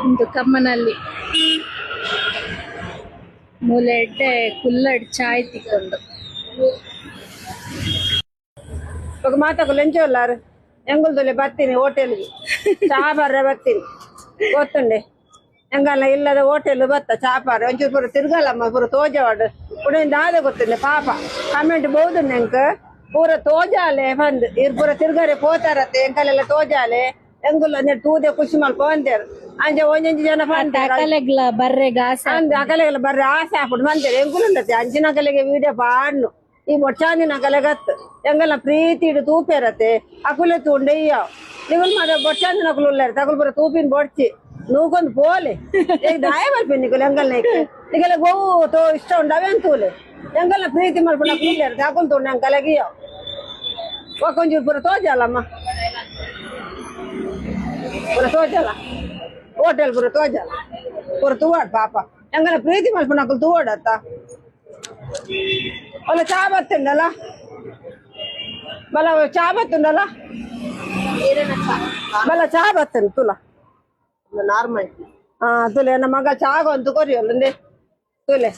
ಇಂದು ಕಮ್ಮನಲ್ಲಿ ಮೂಲೆಡ್ಡೆ ಕುಲ್ಲಡ್ ಚಾಯ್ ತಿಕ್ಕೊಂಡು ఒక మాతకు లెంచోళ్ళారు ఎంగులతోలే బత్తిని హోటల్కి చాపారే బత్తిని ಗೊತ್ತುಂಡೆ ಎಂಗಲ್ಲ ಇಲ್ಲದ ಹೋಟೆಲ್ ಬತ್ತ ಚಾಪಾರ ಒಂಚೂರು ಪೂರ ತಿರ್ಗಲ್ಲಮ್ಮ ಪೂರ ತೋಜವಾಡು ಉಡೇನ್ ದಾದ ಗೊತ್ತಿಲ್ಲ ಪಾಪ ಕಮೆಂಟ್ ಬಹುದು ನೆಂಕ್ ಪೂರ ತೋಜಾಲೆ ಬಂದ್ ಇರ್ ಪೂರ ತಿರ್ಗಾರೆ ಪೋತಾರತ್ತೆ ಎಂಕಲೆಲ್ಲ ತೋಜಾಲೆ ಎಂಗುಲ್ಲ ನೆಟ್ ತೂದೆ ಖುಷಿ ಮಲ್ಪ ಬಂದೇರು ಅಂಜ ಒಂಜೊಂಜಿ ಜನ ಬಂತಾರೆ ಅಕಲೆಗ್ಲ ಬರ್ರೆಗ ಆಸೆ ಅಂದ್ ಅಕಲೆಗೆಲ್ಲ ಬರ್ರೆ ಆಸೆ ಹಾಕ್ಬಿಟ್ಟು ಬಂದೇರು ಎಂಗುಲಂದತ್ತೆ ಅಂಚಿನ ಕಲೆಗೆ ವಿಡಿಯೋ ಪಾಡ್ನು ಈ ಮೊಚ್ಚಾಂದಿನ ಕಲೆಗತ್ತು ಎಂಗಲ್ಲ ಪ್ರೀತಿ ಇಡು ತೂಪೇರತ್ತೆ ಅಕುಲೆ ತೂಂಡೆಯ್ಯ ನಿಗುಲ್ ಮಾದ ಬೊಚ್ಚಾಂದಿನ ಅಕುಲು ಉಳ್ಳಾರ ತಗುಲ್ ಬರ ತೂಪಿನ ಬೊಡ್ಚಿ ನೂಕೊಂದು ಪೋಲೆ ಈಗ ದಾಯ ಮಲ್ಪಿ ನಿಗುಲ್ ಎಂಗಲ್ ನಿಗೆಲ್ಲ ಗೋವು ತೋ ಇಷ್ಟ ಉಂಡವೆ ಅಂತೂಲೆ ಎಂಗಲ್ಲ ಪ್ರೀತಿ ಮಲ್ಪನ ಅಕುಲ್ಲಾರ ತಗುಲ್ ತೂಂಡ ಎಂಗ್ ಕಲೆಗಿಯ ಒಂಚೂರು ಪೂರ ತೋಜಲ್ಲಮ್ಮ ಪೂರ ತೋಜಲ್ಲ ಹೋಟೆಲ್ ಪೂರ ತೋಜಲ್ಲ ಪೂರ ತೂವಾಡ್ ಪಾಪ ಎಂಗಲ್ಲ ಪ್ರೀತಿ ಮಲ್ಪನ ಅಕುಲ್ ತೂವಾಡತ್ತ ಒಳ್ಳೆ ಚಾ ಬತ್ತುಂಡಲ್ಲ ಬಲ ಚಾ ಬತ್ತುಂಡಲ್ಲ ಬಲ ಚಾ ಬತ್ತುಂಡು ತುಲ ನಾರ್ಮಲ್ ತುಲೆ ನನ್ನ ಮಗ ಚಾಗ ಅಂತ ಕೊರಿಯಲ್ಲ ತುಲೆ